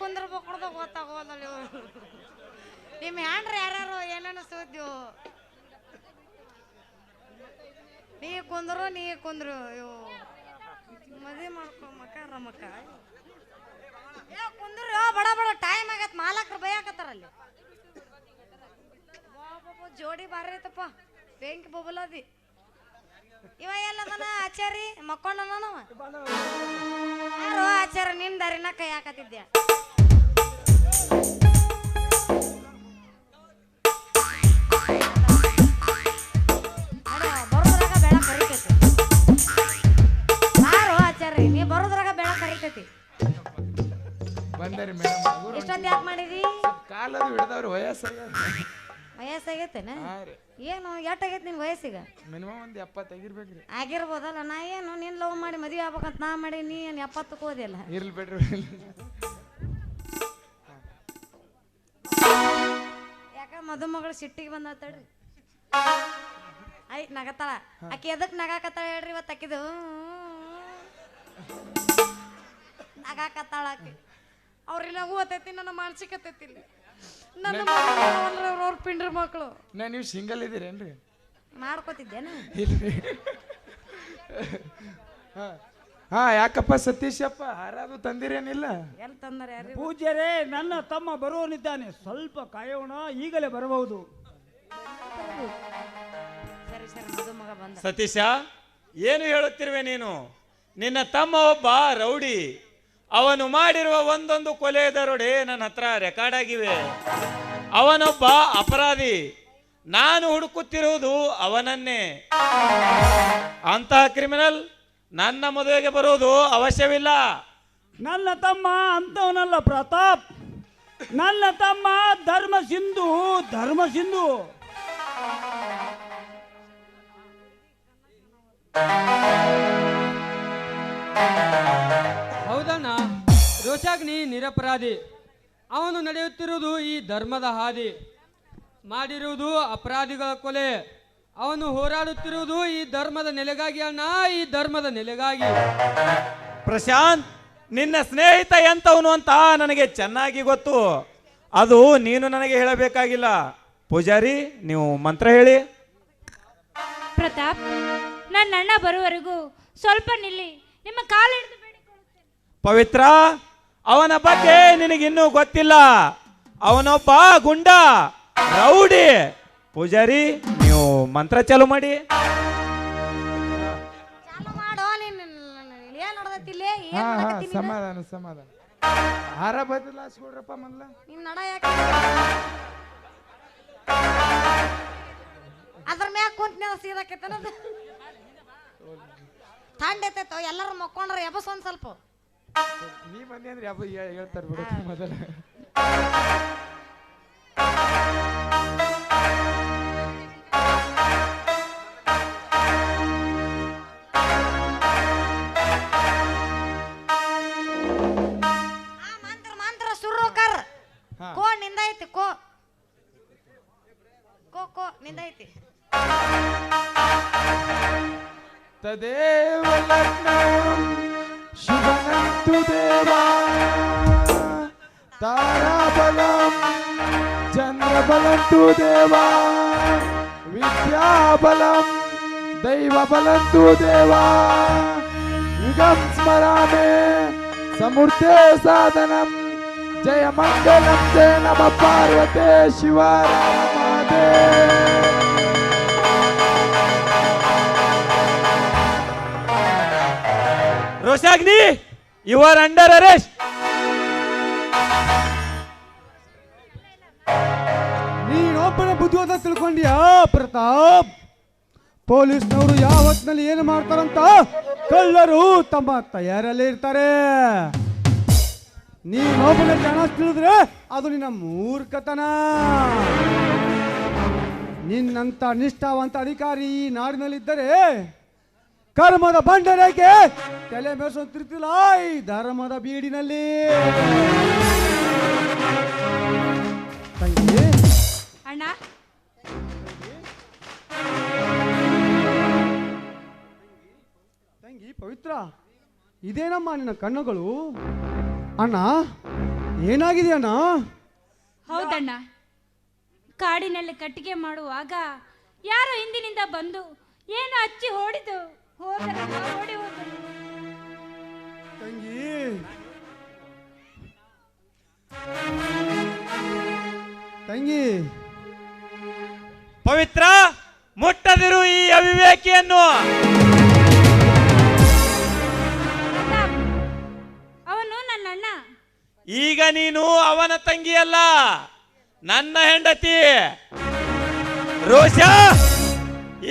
ಕುಂದ್ರಬೇಕು ಗೊತ್ತಾಗೋಲ್ಲ ನಿಮ್ಮ ಹ್ಯಾಂಡ್ರಿ ಯಾರ್ಯಾರು ಏನೇನು ಸುದ್ದಿ ನೀ ಕುಂದ್ರು ಇವು ಮದುವೆ ಮಾಡ್ಕೊ ಮಕ್ಕ ರಮಕ್ಕ ಕುಂದ್ರು ಬಡ ಬಡ ಟೈಮ್ ಆಗತ್ ಮಾಲಕ್ರು ಬೈಯಾಕತ್ತಾರಲ್ಲಿ ಜೋಡಿ ಬಾರಿ ಐತಪ್ಪ ಬೆಂಕಿ ಬೊಬಲದಿ ಇವ ಎಲ್ಲದನ ಆಚಾರಿ ಮಕ್ಕೊಂಡನವ ಯಾರು ಆಚಾರ ನಿನ್ ದಾರಿನ ಕೈ ಹಾಕತ್ತಿದ್ಯಾ ಬರೋದ್ರಾಗ ಬೆಳ ಕರಿತೈತಿ ಯಾರು ಆಚಾರಿ ನೀ ಬರೋದ್ರಾಗ ಬೆಳ ಕರಿತೈತಿ ಬಂದರಿ ಮೇಡಮ್ ಇಷ್ಟೊಂದು ಯಾಕೆ ಮಾಡಿದಿ ಕಾಲದು ಹಿಡ್ದವ್ರು ವಯಸ್ಸಾಗೈತೇನ ಏನು ಎಷ್ಟಾಗೈತಿ ನಿನ್ ವಯಸ್ಸಿಗ ಮಿನಿಮಮ್ ಒಂದು 70 ಆಗಿರ್ಬೇಕ್ರಿ ಆಗಿರ್ಬೋದಲ್ಲ ನಾ ಏನು ನೀನ್ ಲವ್ ಮಾಡಿ ಮದುವೆ ಆಗ್ಬೇಕಂತ ನಾ ಮಾಡಿ ನೀ ಏನು 70ಕ್ಕೆ ಹೋದಿಲ್ಲ ಇರ್ಲಿ ಬಿಡ್ರಿ ಯಾಕ ಮದುಮಗಳು ಸಿಟ್ಟಿಗೆ ಬಂದತ್ತಳ್ರಿ ಆಯ್ತು ನಗತ್ತಾಳ ಆಕಿ ಎದಕ್ ನಗಾಕತ್ತಾಳ ಹೇಳ್ರಿ ಇವತ್ತು ಆಕಿದು ನಗಾಕತ್ತಾಳ ಆಕಿ ಅವ್ರಿಲ್ಲ ಓತೈತಿ ನನ್ನ ಮಾನಸಿಕತೈತಿ ನನ್ನ ಅವ್ರ ಪಿಂಡ್ರ ಮಕ್ಕಳು ನೀವು ಸಿಂಗಲ್ ಇದೀರೇನ್ರಿ ಮಾಡ್ಕೋತಿದ್ದೇನ ಇಲ್ರಿ ಹಾ ಯಾಕಪ್ಪ ಸತೀಶಪ್ಪ ಹಾರಾದು ತಂದಿರೇನಿಲ್ಲ ಎಲ್ಲಿ ತಂದಾರ ಯಾರು ಪೂಜ್ಯರೇ ನನ್ನ ತಮ್ಮ ಬರುವನಿದ್ದಾನೆ ಸ್ವಲ್ಪ ಕಾಯೋಣ ಈಗಲೇ ಬರಬಹುದು ಸರಿ ಸರಿ ಮದುಮಗ ಬಂದ ಸತೀಶ ಏನು ಹೇಳುತ್ತಿರುವೆ ನೀನು ನಿನ್ನ ತಮ್ಮ ಒಬ್ಬ ರೌಡಿ ಅವನು ಮಾಡಿರುವ ಒಂದೊಂದು ಕೊಲೆ ದರೋಡೆ ನನ್ನ ಹತ್ರ ರೆಕಾರ್ಡ್ ಆಗಿವೆ ಅವನೊಬ್ಬ ಅಪರಾಧಿ ನಾನು ಹುಡುಕುತ್ತಿರುವುದು ಅವನನ್ನೇ ಅಂತಹ ಕ್ರಿಮಿನಲ್ ನನ್ನ ಮದುವೆಗೆ ಬರುವುದು ಅವಶ್ಯವಿಲ್ಲ ನನ್ನ ತಮ್ಮ ಅಂತವನಲ್ಲ ಪ್ರತಾಪ್ ನನ್ನ ತಮ್ಮ ಧರ್ಮ ಸಿಂಧು ಹೌದಣ್ಣ ರೋಷಾಗ್ನಿ ನಿರಪರಾಧಿ ಅವನು ನಡೆಯುತ್ತಿರುವುದು ಈ ಧರ್ಮದ ಹಾದಿ ಮಾಡಿರುವುದು ಅಪರಾಧಿಗಳ ಕೊಲೆ ಅವನು ಹೋರಾಡುತ್ತಿರುವುದು ಈ ಧರ್ಮದ ನೆಲೆಗಾಗಿ ಅಣ್ಣ ಈ ಧರ್ಮದ ನೆಲೆಗಾಗಿ ಪ್ರಶಾಂತ್ ನಿನ್ನ ಸ್ನೇಹಿತ ಎಂತವನು ಅಂತ ನನಗೆ ಚೆನ್ನಾಗಿ ಗೊತ್ತು ಅದು ನೀನು ನನಗೆ ಹೇಳಬೇಕಾಗಿಲ್ಲ ಪೂಜಾರಿ ನೀವು ಮಂತ್ರ ಹೇಳಿ ಪ್ರತಾಪ್ ನನ್ನ ಅಣ್ಣ ಬರುವವರೆಗೂ ಸ್ವಲ್ಪ ನಿಲ್ಲಿ ನಿಮ್ಮ ಕಾಲು ಹಿಡಿದು ಬೇಡಿಕೊಳ್ಳುತ್ತೇನೆ ಪವಿತ್ರ ಅವನ ಬಗ್ಗೆ ನಿನಗಿನ್ನೂ ಗೊತ್ತಿಲ್ಲ ಅವನೊಬ್ಬ ಗುಂಡ ರೌಡಿ ಪೂಜಾರಿ ನೀವು ಮಂತ್ರ ಚಾಲು ಮಾಡಿ ಚಾಲು ಮಾಡೋ ನೀನ್ ಏನ್ ನಡ್ದೈತಿಲ್ಲೇ ಹಾ ಏನ್ ಹಾ ಮಾಡಕತ್ತಿ ಸಮಾಧಾನ ಹಾರ ಬದಲಾಯಿಸ್ಕೊಡ್ರಪ್ಪ ಮೊದ್ಲ ನಿನ್ ನಡ ಯಾಕೆ ಅದ್ರ ಮ್ಯಾಗ ಕುಂತ ಸೀದಾಕೈತನ ಥಂಡ್ ಎತ್ತೈತೋ ಎಲ್ಲರೂ ಮಕ್ಕೊಂಡ್ರ ಎಬಸ್ ಒಂದ್ ಸ್ವಲ್ಪ ನೀ ಬಂದಿ ಅಂದ್ರೆ ಹೇಳ್ತಾರ ಬಿಡು ಮೊದಲ ಮಂತ್ರ ಶುರು ಕರ್ ಕೋ ನಿಂದೈತಿ ಕೋ ನಿಂದೈತಿ ತದೇವ ಲಗ್ನಂ ಶುಭನಂತು ದೇವಾ ತಾರಾಬಲಂ ಚಂದ್ರಬಲಂತು ದೇವಾ ವಿದ್ಯಾಬಲಂ ದೈವಬಲಂತು ದೇವಾ ಯುಗಂ ಸ್ಮರಾಮೆ ಸಮೂರ್ತೆ ಸಾಧನಂ ಜಯ ಮಂಗಲಂ ಜಯ ನಮ ಪಾರ್ವತೆ ಶಿವರಾಮದೇ ರೋಷಾಗ್ನಿ ಯು ಆರ್ ಅಂಡರ್ ಅರೆಸ್ಟ್ ನೀನೊಬ್ಬನ ಬುದ್ಧಿವಾದ ತಿಳ್ಕೊಂಡ್ಯಾ ಪ್ರತಾಪ್ ಪೊಲೀಸ್ನವರು ಯಾವ ಹೊತ್ತಿನಲ್ಲಿ ಏನು ಮಾಡ್ತಾರಂತ ಕಳ್ಳರು ತಮ್ಮ ತಯಾರಲ್ಲೇ ಇರ್ತಾರೆ ನೀನೊಬ್ಬನ ಜನ ತಿಳಿದ್ರೆ ಅದು ನಿನ್ನ ಮೂರ್ಖತನ ನಿನ್ನಂತ ನಿಷ್ಠಾವಂತ ಅಧಿಕಾರಿ ಈ ನಾಡಿನಲ್ಲಿದ್ದರೆ ಕರ್ಮದ ಬಂಡರೇಕೆ ತಲೆ ಮೇರ್ಸೋತಿರ್ತಿಲ್ಲ ಈ ಧರ್ಮದ ಬೀಡಿನಲ್ಲಿ ತಂಗಿ ಅಣ್ಣ ತಂಗಿ ಪವಿತ್ರ ಇದೇನಮ್ಮ ನಿನ್ನ ಕಣ್ಣುಗಳು ಅಣ್ಣ ಏನಾಗಿದೆಯಣ್ಣ? ಹೌದಣ್ಣ, ಕಾಡಿನಲ್ಲಿ ಕಟ್ಟಿಗೆ ಮಾಡುವಾಗ ಯಾರೋ ಹಿಂದಿನಿಂದ ಬಂದು ಏನು ಹಚ್ಚಿ ಓಡಿ ಹೋದರು. ತಂಗಿ, ತಂಗಿ, ಪವಿತ್ರ, ಮುಟ್ಟದಿರು ಈ ಅವಿವೇಕಿಯನ್ನು. ಅವನು ನನ್ನ ಅಣ್ಣ. ಈಗ ನೀನು ಅವನ ತಂಗಿಯಲ್ಲ, ನನ್ನ ಹೆಂಡತಿ. ರೋಷ,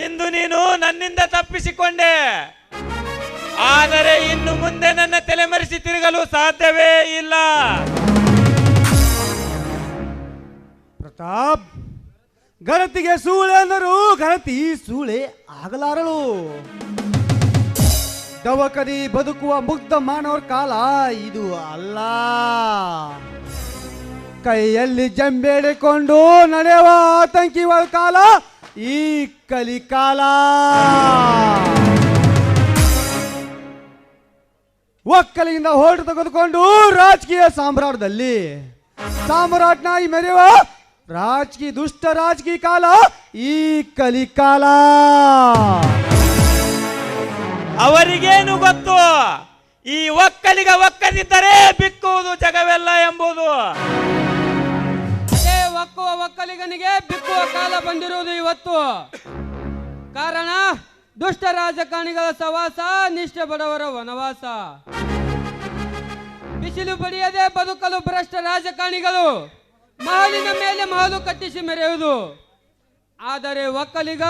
ಇಂದು ನೀನು ನನ್ನಿಂದ ತಪ್ಪಿಸಿಕೊಂಡೆ, ಆದರೆ ಇನ್ನು ಮುಂದೆ ನನ್ನ ತಲೆಮರೆಸಿ ತಿರುಗಲು ಸಾಧ್ಯವೇ ಇಲ್ಲ. ಪ್ರತಾಪ್, ಗರತಿಗೆ ಸೂಳೆ ಅಂದರು ಗರತಿ ಸೂಳೆ ಆಗಲಾರಳು. ದವಕದಿ ಬದುಕುವ ಮುಗ್ಧ ಮಾನವರ ಕಾಲ ಇದು ಅಲ್ಲ. ಕೈಯಲ್ಲಿ ಜಂಬೇಡಿಕೊಂಡು ನಡೆಯುವ ಆತಂಕಿಗಳ ಕಾಲ ಈ ಕಲಿಕಾಲ. ಒಕ್ಕಲಿಯಿಂದ ಹೋರಾಟ ತೆಗೆದುಕೊಂಡು ರಾಜಕೀಯ ಸಾಮ್ರಾಟದಲ್ಲಿ ಸಾಮ್ರಾಟ್ನಾಗಿ ಮೆರೆಯುವ ರಾಜಕೀಯ ದುಷ್ಟ ರಾಜಕೀಯ ಕಾಲ ಈ ಕಲಿಕಾಲ. ಅವರಿಗೇನು ಗೊತ್ತು, ಈ ಒಕ್ಕಲಿಗ ಒಕ್ಕದಿದ್ದರೆ ಬಿಕ್ಕುವುದು ಜಗವೆಲ್ಲ ಎಂಬುದು. ಅದೇ ಒಕ್ಕುವ ಒಕ್ಕಲಿಗನಿಗೆ ಬಿಕ್ಕುವ ಕಾಲ ಬಂದಿರುವುದು ಇವತ್ತು. ಕಾರಣ ದುಷ್ಟ ರಾಜಕಾರಣಿಗಳ ಸವಾಸ, ನಿಷ್ಠೆ ಬಡವರ ವನವಾಸ. ಬಿಸಿಲು ಬಡಿಯದೆ ಬದುಕಲು ಭ್ರಷ್ಟ ರಾಜಕಾರಣಿಗಳು ಮಹಲಿನ ಮೇಲೆ ಮಹಲು ಕಟ್ಟಿಸಿ ಮೆರೆಯುವುದು. ಆದರೆ ಒಕ್ಕಲಿಗ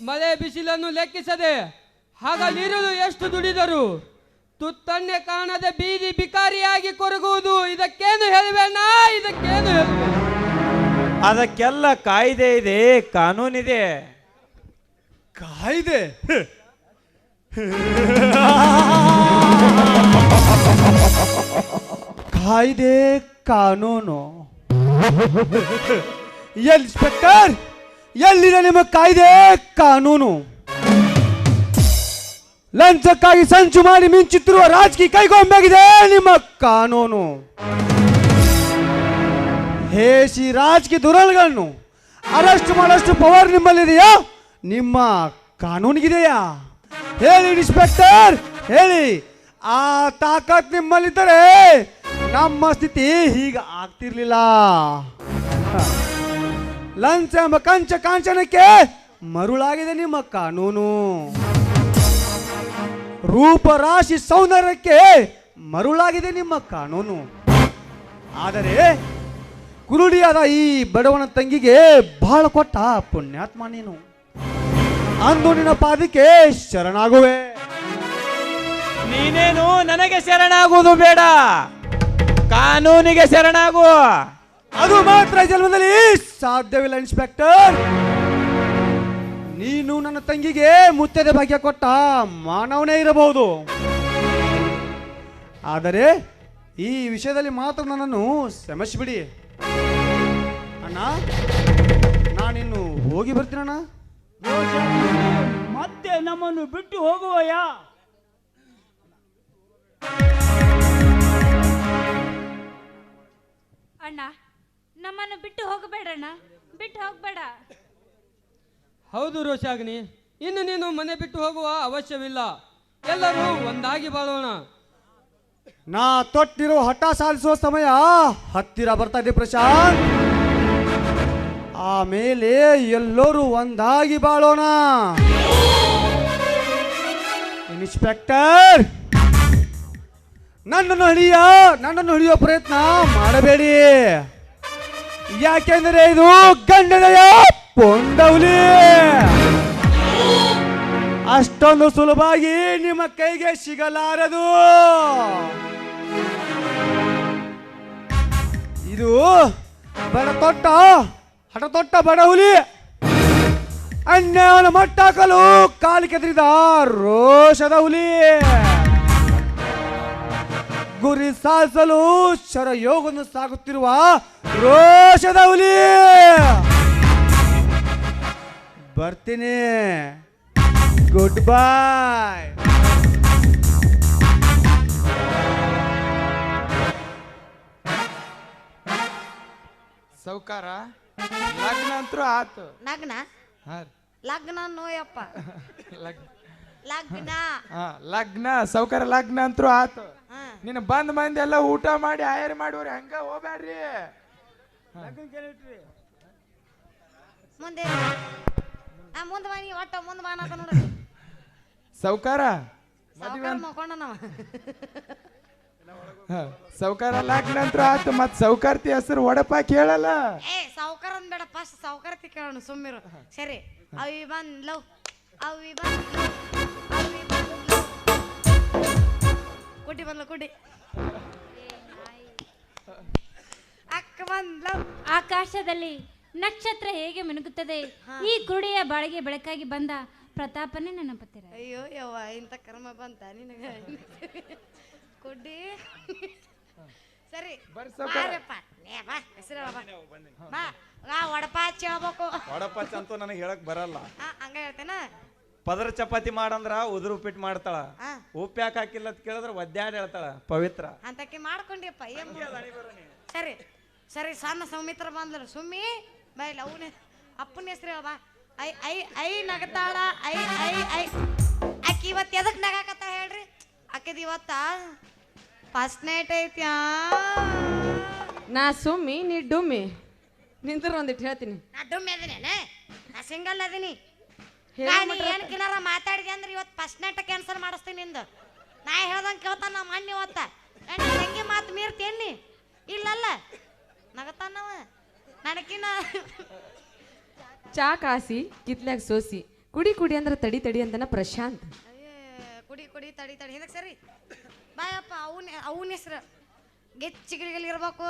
ಮಳೆ ಬಿಸಿಲನ್ನು ಲೆಕ್ಕಿಸದೆ ಹಗಲಿರುಳು ಎಷ್ಟು ದುಡಿದರು ತುತ್ತನ್ನೇ ಕಾಣದೆ ಬೀದಿ ಬಿಕಾರಿಯಾಗಿ ಕೊರಗುವುದು. ಇದಕ್ಕೇನು ಹೇಳುವೆಣ್ಣ, ಇದಕ್ಕೇನು ಹೇಳುವೆ? ಅದಕ್ಕೆಲ್ಲ ಕಾಯ್ದೆ ಇದೆ, ಕಾನೂನಿದೆ. ಕಾಯ್ದೆ? ಕಾಯ್ದೆ ಕಾನೂನು? ಇನ್ಸ್ಪೆಕ್ಟರ್, ಎಲ್ಲಿದೆ ನಿಮ್ಮ ಕಾಯ್ದೆ ಕಾನೂನು? ಲಂಚಕ್ಕಾಗಿ ಸಂಚು ಮಾಡಿ ಮಿಂಚುತ್ತಿರುವ ರಾಜಕೀಯ ಕೈಗೊಂಬೆಗಿದೆ ನಿಮ್ಮ ಕಾನೂನು. ಹೇಸಿ ರಾಜಕೀಯ ದುರಗಳನ್ನು ಅರೆಸ್ಟ್ ಮಾಡಷ್ಟು ಪವರ್ ನಿಮ್ಮಲ್ಲಿದೆಯಾ? ನಿಮ್ಮ ಕಾನೂನಿಗಿದೆಯಾ? ಹೇಳಿ ಇನ್ಸ್ಪೆಕ್ಟರ್, ಹೇಳಿ. ಆ ತಾಕತ್ ನಿಮ್ಮಲ್ಲಿದ್ದರೆ ನಮ್ಮ ಸ್ಥಿತಿ ಹೀಗೆ ಆಗ್ತಿರ್ಲಿಲ್ಲ. ಲಂಚ ಎಂಬ ಕಂಚ ಕಾಂಚನಕ್ಕೆ ಮರುಳಾಗಿದೆ ನಿಮ್ಮ ಕಾನೂನು. ರೂಪರಾಶಿ ಸೌಂದರ್ಯಕ್ಕೆ ಮರುಳಾಗಿದೆ ನಿಮ್ಮ ಕಾನೂನು. ಆದರೆ ಕುರುಡಿಯಾದ ಈ ಬಡವನ ತಂಗಿಗೆ ಬಹಳ ಕೊಟ್ಟ ಪುಣ್ಯಾತ್ಮ ನೀನು. ಅಂದು ನಿನ್ನ ಪಾದಕ್ಕೆ ಶರಣಾಗುವೆ. ನೀನೇನು ನನಗೆ ಶರಣಾಗುವುದು ಬೇಡ, ಕಾನೂನಿಗೆ ಶರಣಾಗು. ಅದು ಮಾತ್ರ ಜನ್ಮದಲ್ಲಿ ಸಾಧ್ಯವಿಲ್ಲ ಇನ್ಸ್ಪೆಕ್ಟರ್. ನೀನು ನನ್ನ ತಂಗಿಗೆ ಮುತ್ತೈದೆ ಭಾಗ್ಯ ಕೊಟ್ಟ ಮಾನವನೇ ಇರಬಹುದು, ಆದರೆ ಈ ವಿಷಯದಲ್ಲಿ ಮಾತ್ರ ನನ್ನನ್ನು ಕ್ಷಮಿಸಿಬಿಡಿ ಅಣ್ಣ. ನಾನಿನ್ನು ಹೋಗಿ ಬರ್ತೀನಣ್ಣ. ರೋಷ, ಮತ್ತೆ ನಮ್ಮನ್ನು ಬಿಟ್ಟು ಹೋಗುವಯ? ಅಣ್ಣ, ನಮ್ಮನ್ನು ಬಿಟ್ಟು ಹೋಗಬೇಡಣ್ಣ, ಬಿಟ್ಟು ಹೋಗಬೇಡ. ಹೌದು ರೋಷಾಗ್ನಿ, ಇನ್ನು ನೀನು ಮನೆ ಬಿಟ್ಟು ಹೋಗುವ ಅವಶ್ಯವಿಲ್ಲ. ಎಲ್ಲರೂ ಒಂದಾಗಿ ಬಾಳೋಣ. ನಾ ತೊಟ್ಟಿರೋ ಹಠ ಸಾಧಿಸುವ ಸಮಯ ಹತ್ತಿರ ಬರ್ತಾ ಇದೆ ಪ್ರಶಾಂತ್. ಆಮೇಲೆ ಎಲ್ಲರೂ ಒಂದಾಗಿ ಬಾಳೋಣ. ಇನ್ಸ್ಪೆಕ್ಟರ್, ನನ್ನನ್ನು ಹಿಡಿಯೋ ಪ್ರಯತ್ನ ಮಾಡಬೇಡಿ. ಯಾಕೆಂದರೆ ಇದು ಗಂಡನೆಯ ಪೊಂಡೌಲಿ. ಅಷ್ಟೊಂದು ಸುಲಭವಾಗಿ ನಿಮ್ಮ ಕೈಗೆ ಸಿಗಲಾರದು. ಇದು ಹಠತೊಟ್ಟ ಬಡ ಹುಲಿ. ಅನ್ಯಾಯವನ್ನು ಮಟ್ಟಾಕಲು ಕಾಲು ಕೆದರಿದ ರೋಷದ ಹುಲಿ. ಗುರಿ ಸಾಧಿಸಲು ಶರಯೋಗವನ್ನು ಸಾಗುತ್ತಿರುವ ರೋಷದ ಹುಲಿ. ಬರ್ತೀನಿ. ಗುಡ್ ಬಾಯ್. ಸೌಕಾರ ಲಗ್ನ ಅಂತೂ ಆತು. ಲಗ್ನ ಹಾ ರೀ. ಲಗ್ನ ನೋಯಪ್ಪ ಲಗ್ನ ಲಗ್ನ ಲಗ್ನ ಸೌಕಾರ ಲಗ್ನ ಅಂತೂ ಆತು. ಹಾ ನಿನ್ನ ಬಂದ್ ಮಂದಿ ಎಲ್ಲ ಊಟ ಮಾಡಿ ಆಯರ್ ಮಾಡಿವ್ರಿ, ಹಂಗ ಹೋಗ್ಬ್ಯಾಡ್ರಿ. ಮುಂದೆ ಮುಂದೆ ಬಾ ನೀ ಒಟ್ಟ ಮುಂದೆ ಬಾ ಅನ್ನಕ ನೋಡ್ರಿ ಸೌಕಾರ ಸಾವುಕಾರ ಮಕ್ಕೊಂಡ ನಾವ ಸೌಕಾರ ಲಗ್ನ ಅಂತೂ ಆತು. ಮತ್ ಸೌಕಾರ್ತಿ ಹೆಸರು ಒಡಪ ಕೇಳಲ್ಲ. ಏ ಸಾವುಕಾರ ಬೇಡ ಫಸ್ಟ್ ಸಾವುಕಾರತಿ ಕೇಳೋಣ ಸುಮ್ಮಿರು. ಸರಿ ಅವಿ ಬಂದ್ಲವ್ ಅವಿ ಬಂದ್ಲವ್ ಅವಿ ಬಂದ್ಲವ್ ಕುಡಿ ಬಂದ್ಲ ಕುಡಿ ಅಕ್ಕ ಬಂದ್ಲವ್. ಆಕಾಶದಲ್ಲಿ ನಕ್ಷತ್ರ ಹೇಗೆ ಮಿನುಗುತ್ತದೆ, ಈ ಕುರುಡಿಯ ಬಾಳಿಗೆ ಬೆಳಕಾಗಿ ಬಂದ ಪ್ರತಾಪನೇ ನೆನಪುತ್ತೀರ. ಅಯ್ಯೋ ಯವ್ವ ಇಂಥ ಕರ್ಮ ಬಂತ ನಿನಗ ಕುಡ್ಡಿ. ಸರಿ ಬಾರಪ್ಪ ನೇ ಬಾ ಹೆಸರು ಬಾ ಬಾ ವಡಪ ಹೇಳ್ಬೇಕು. ವಡಪಚ್ಚ ಅಂತೂ ನನಗೆ ಹೇಳಕ್ ಬರಲ್ಲ. ಹಂಗ ಹೇಳ್ತೇನ. ಪದರ ಚಪಾತಿ ಮಾಡಂದ್ರ ಉದುರು ಉಪ್ಪಿಟ್ಟು ಮಾಡ್ತಾಳ, ಉಪ್ಪು ಯಾಕೆ ಹಾಕಿಲ್ಲ ಅಂತ ಕೇಳಿದ್ರೆ ಒದ್ದಾಡಿ ಹೇಳ್ತಾಳ ಪವಿತ್ರ ಅಂತಕ್ಕೆ ಮಾಡ್ಕೊಂಡಿಯಪ್ಪ. ಏನ್ ಸರಿ ಸರಿ ಸಣ್ಣ ಸೌಮಿತ್ರ ಬಂದ್ಲು ಸುಮ್ಮಿ ಬೈಲ ಅವನೇ ಅಪ್ಪನ ಹೆಸರು ಹೇಳ ಬಾ. ಐ ಐ ಐ ನಗತಾಳ ಐ ಐ ಐ ಆಕಿ ಇವತ್ತು ಎದಕ್ ನಗಾಕತ್ತ ಹೇಳ್ರಿ. ಆಕೆದ ಇವತ್ತ ಫಸ್ಟ್ ನೈಟ್ ಐತ್ಯಾ. ನಾ ಸುಮ್ಮಿ ನೀ ಡುಮ್ಮಿ ನಿಂತರ ಒಂದಿಟ್ಟು ಹೇಳ್ತೀನಿ. ನಾ ಡುಮ್ಮಿ ಅದೀನೇನೆ, ನಾ ಸಿಂಗಲ್ ಅದೀನಿ. ಏನ್ ಕಿನಾರ ಮಾತಾಡಿದೆ ಅಂದ್ರೆ ಇವತ್ತು ಫಸ್ಟ್ ನೈಟ್ ಕ್ಯಾನ್ಸಲ್ ಮಾಡಿಸ್ತೀನಿ ನಿಂದು. ನಾ ಹೇಳ್ದಂಗೆ ಕೇಳ್ತಾನ ನಮ್ಮ ಅಣ್ಣ ಇವತ್ತ. ತಂಗಿ ಮಾತು ಮೀರ್ತೇನಿ ಇಲ್ಲಲ್ಲ ನಗತಾನವ ನನಕಿನ. ಚಾ ಕಾಸಿ ಕಿತ್ಲಾಗ ಸೋಸಿ ಕುಡಿ ಕುಡಿ ಅಂದ್ರೆ ತಡಿ ತಡಿ ಅಂತನ ಪ್ರಶಾಂತ್. ಕುಡಿ ಕುಡಿ ತಡಿ ತಡಿ ಹಿಂದಕ್ಕೆ ಸರಿ ಬಾಯಪ್ಪ. ಅವನ ಹೆಸ್ರು ಗಿಚ್ಚಿಗಿಲಿ ಇರ್ಬೇಕು.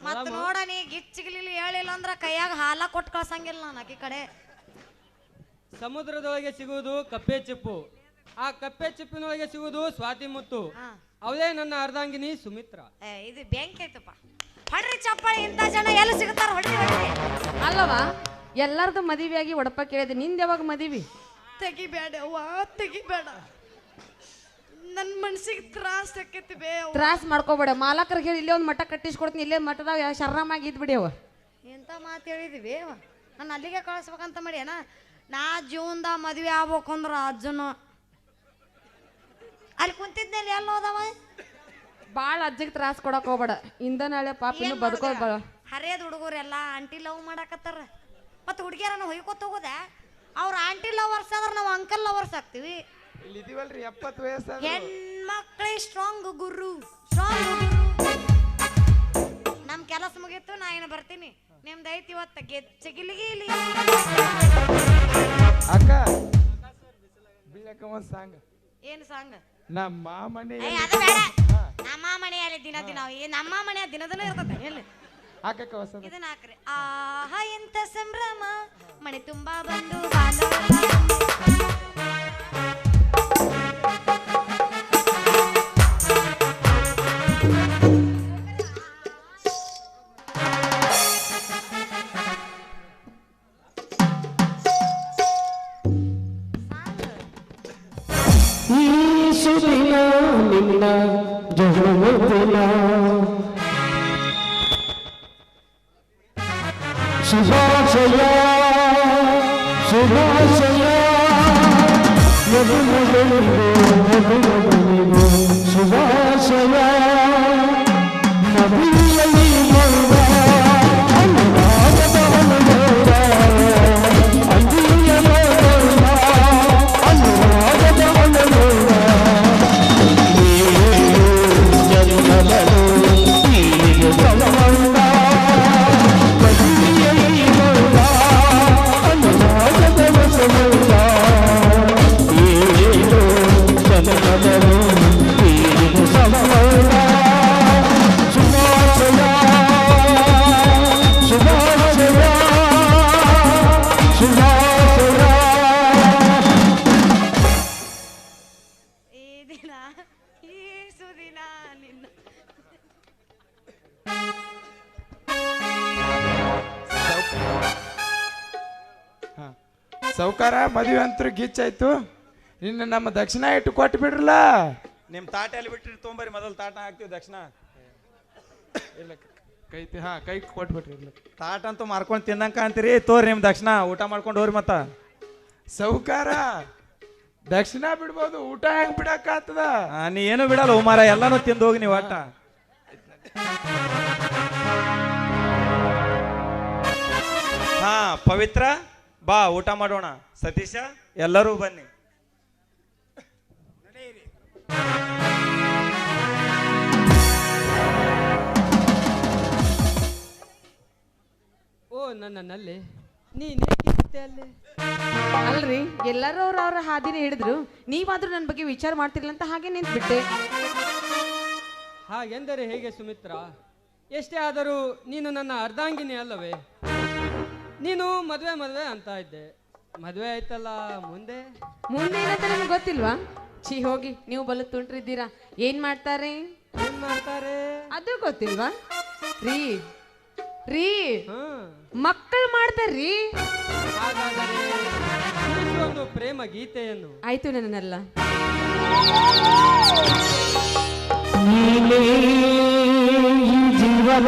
ಮತ್ ನೋಡ ನೀ ಗಿಚ್ಚಿಗಿಲಿ ಹೇಳಿಲ್ಲ ಅಂದ್ರ ಕೈಯಾಗ ಹಾಲ ಕೊಟ್ಟು ಕಳ್ಸಂಗಿಲ್ಲ ನಾನು ಆಕಿ ಕಡೆ. ಸಮುದ್ರದೊಳಗೆ ಸಿಗುವುದು ಕಪ್ಪೆ ಚಿಪ್ಪು, ಆ ಕಪ್ಪೆ ಚಿಪ್ಪಿನೊಳಗೆ ಸಿಗುವುದು ಸ್ವಾತಿ ಮುತ್ತು. ಅವಳೇ ನನ್ನ ಅರ್ಧಾಂಗಿನಿ ಸುಮಿತ್ರ. ಇದು ಬ್ಯಾಂಕ್ ಐತಪ್ಪ. ಹೊಡ್ರಿ ಚಪ್ಪಾಳಿ, ಇಂಥ ಜನ ಎಲ್ಲಿ ಸಿಗುತ್ತಾರ ಹೊಡ್ರಿ ಹೊಡ್ರಿ. ಅಲ್ಲವಾ ಎಲ್ಲಾರ್ದು ಮದುವೆಯಾಗಿ ಒಡಪ ಕೇಳಿದೆ, ನಿಂದ ಯಾವಾಗ ಮದುವೆ? ತೆಗಿಬೇಡ ಅವ್ವ ತೆಗಿಬೇಡ, ನನ್ನ ಮನ್ಸಿಗೆ ತ್ರಾಸ ಆಕೈತಿ ಬೇ. ತ್ರಾಸ್ ಮಾಡ್ಕೋಬೇಡ, ಮಾಲಕರಿಗೆ ಹೇಳಿ ಇಲ್ಲೇ ಒಂದು ಮಠ ಕಟ್ಟಿಸ್ಕೊಡ್ತೀನಿ, ಇಲ್ಲೇ ಮಠದಾಗ ಶರಣಾಮಾಗಿ ಇದ್ಬಿಡಿ ಅವ. ಎಂತ ಮಾತು ಹೇಳಿದಿವಿ ನಾನು ಅಲ್ಲಿಗೆ ಕಳಿಸ್ಬೇಕಂತ ಮಾಡಿ ಅಣ್ಣ. ನಾ ಜೀವನದ ಮದುವೆ ಆಗ್ಬೇಕು ಅಂದ್ರ ಅಜ್ಜನ ಅಲ್ಲಿ ಕುಂತಿದ್ನಲ್ಲಿ ಎಲ್ಲ ಹೋದವ. ಭಾಳ ಅಜ್ಜಿಗೆ ತ್ರಾಸ ಕೊಡಕ್ ಹೋಗ್ಬೇಡ, ಇಂದ ನಾಳೆ ಪಾಪ ಇನ್ನು ಬದುಕೋಬೇಡ. ಹರಿಯದ ಹುಡುಗರೆಲ್ಲ ಆಂಟಿ ಲವ್ ಮಾಡಾಕತ್ತಾರ. ಮತ್ತೆ ಹುಡುಗಿಯರನ್ನ ಹೊಯ್ಕೋತ ಹೋಗೋದ. ಅವ್ರ ಆಂಟಿ ಲವರ್ಸ್ ಆದ್ರೆ ನಾವು ಅಂಕಲ್ ಲವರ್ಸ್ ಆಗ್ತೀವಿ. ಇಲ್ಲಿ ಇದೀವಲ್ರಿ 70 ವಯಸ್ಸು. ಹೆಣ್ಮಕ್ಳೇ ಸ್ಟ್ರಾಂಗ್ ಗುರು, ಸ್ಟ್ರಾಂಗ್ ಗುರು. ನಮ್ ಕೆಲಸ ಮುಗೀತು, ನಾ ಏನು ಬರ್ತೀನಿ. ನಿಮ್ದು ಐತಿ ಇವತ್ತ ಗೆಚ್ಚಗಿಲಿಗಿಲಿ. ಅಕ್ಕ ಬೀಳಕ ಒಂದ್ ಸಾಂಗ್. ಏನು ಸಾಂಗ್? ನಮ್ಮ ಮನೆ ಅದು ಬೇಡ. ನಮ್ಮ ಮನೆಯಲ್ಲಿ ದಿನ ದಿನ ನಮ್ಮ ಮನೆಯ ದಿನ ದಿನ ಇರ್ತದೆ. ಎಲ್ಲಿ ಹಾಕಕ್ಕ ಹೊಸ ಇದನ್ನ ಹಾಕ್ರಿ. ಆಹಾ ಎಂತ ಸಂಭ್ರಮ ಮನೆ ತುಂಬಾ ಬಂದು ಬಾಂಧವರೆಲ್ಲ ಶುಭಾಶಯ ಶುಭಾಶಯ ಶುಭಾಶಯ ನದಿಯಲ್ಲಿ ಸೌಕಾರ ಮದುವೆ ಅಂತೂ ಗಿಚ್ಚಾಯ್ತು. ಇನ್ನು ನಮ್ಮ ದಕ್ಷಿಣ ಇಟ್ಟು ಕೊಟ್ಟು ಬಿಡ್ರಲ್ಲ. ನಿಮ್ ತಾಟೆಯಲ್ಲಿ ಬಿಟ್ಟಿರಿ ತೊಂಬರಿ, ಮೊದಲು ತಾಟ ಹಾಕ್ತಿವಿ ದಕ್ಷಿಣ. ಇಲ್ಲ ಕೈ ಕೊಟ್ಬಿಟ್ರಿ ಇಲ್ಲ. ತಾಟ್ ಅಂತೂ ಮಾರ್ಕೊಂಡು ತಿನ್ನಂಕ ಅಂತೀರಿ. ತೋರಿ ನಿಮ್ ದಕ್ಷಿಣ ಊಟ ಮಾಡ್ಕೊಂಡು ಹೋರಿ ಮತ್ತ. ಸೌಕಾರ ದಕ್ಷಿಣ ಬಿಡ್ಬೋದು, ಊಟ ಹೆಂಗ್ ಬಿಡಕ್ಕಾಗ್ತದ? ನೀ ಏನು ಬಿಡಲ್ಲ ಉಮಾರ, ಎಲ್ಲಾನು ತಿಂದು ಹೋಗಿ ನೀವು ಒಟ್ಟ. ಹಾ ಪವಿತ್ರ ಬಾ ಊಟ ಮಾಡೋಣ. ಸತೀಶ ಎಲ್ಲರೂ ಬನ್ನಿ. ಓ ನನ್ನಲ್ಲಿ ನೀನೇಗಿರುತ್ತೆ ಅಲ್ಲಿ? ಅಲ್ರಿ ಎಲ್ಲರೂ ಅವ್ರ ಹಾದಿನೇ ಹಿಡಿದ್ರು, ನೀವಾದ್ರೂ ನನ್ನ ಬಗ್ಗೆ ವಿಚಾರ ಮಾಡ್ತಿರ್ಲಿಲ್ಲ ಅಂತ ಹಾಗೆ ನಿಂತ್ಬಿಟ್ಟೆ. ಹಾಗೆಂದರೆ ಹೇಗೆ ಸುಮಿತ್ರ? ಎಷ್ಟೇ ಆದರೂ ನೀನು ನನ್ನ ಅರ್ಧಾಂಗಿನಿ ಅಲ್ಲವೇ? ನೀನು ಮದುವೆ ಅಂತ ಇದ್ದೆ, ಮದುವೆ ಆಯ್ತಲ್ಲ, ಮುಂದೆ ಮುಂದೆ ಏನಂತ ನಿಮ್ಗೆ ಗೊತ್ತಿಲ್ವಾ? ಛೀ ಹೋಗಿ, ನೀವು ಬಲು ತುಂಟ್ರಿದ್ದೀರಾ. ಏನ್ ಮಾಡ್ತಾರೆ ಅದು ಗೊತ್ತಿಲ್ವಾ? ರೀ ರೀ ಮಕ್ಕಳು ಮಾಡ್ತಾರ್ರಿ. ಹಾಗಾದರೆ ಒಂದು ಪ್ರೇಮ ಗೀತೆಯನ್ನು. ಆಯ್ತು ನನ್ನಲ್ಲ. ನೀನೇ ಈ ಜೀವನ,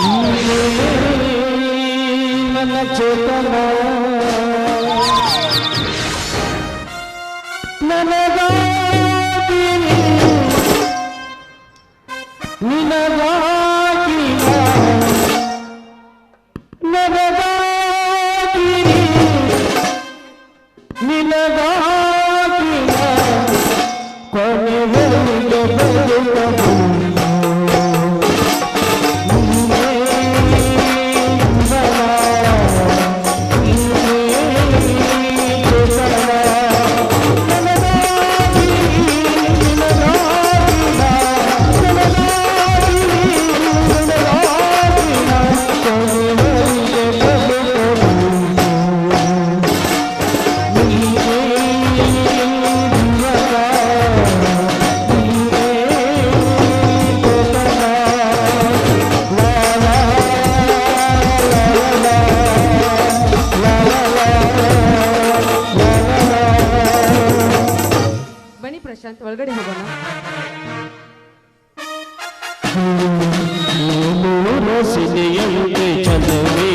ನೀನೇ ನನ್ನ ಚೇತನ, ನನಗಾಗಿ ನಿನಗಾಗಿ ನನಗಾಗಿ ನಿನಗಾಗಿ ಕೊನೆವರೆಗೆ ಬದುಕಬಹುದು. ಬನ್ನಿ ಪ್ರಶಾಂತ್, ಒಳಗಡೆ ಹೋಗೋಣ. ರಸಿದೆಯಂತೆ ಚಲವೇ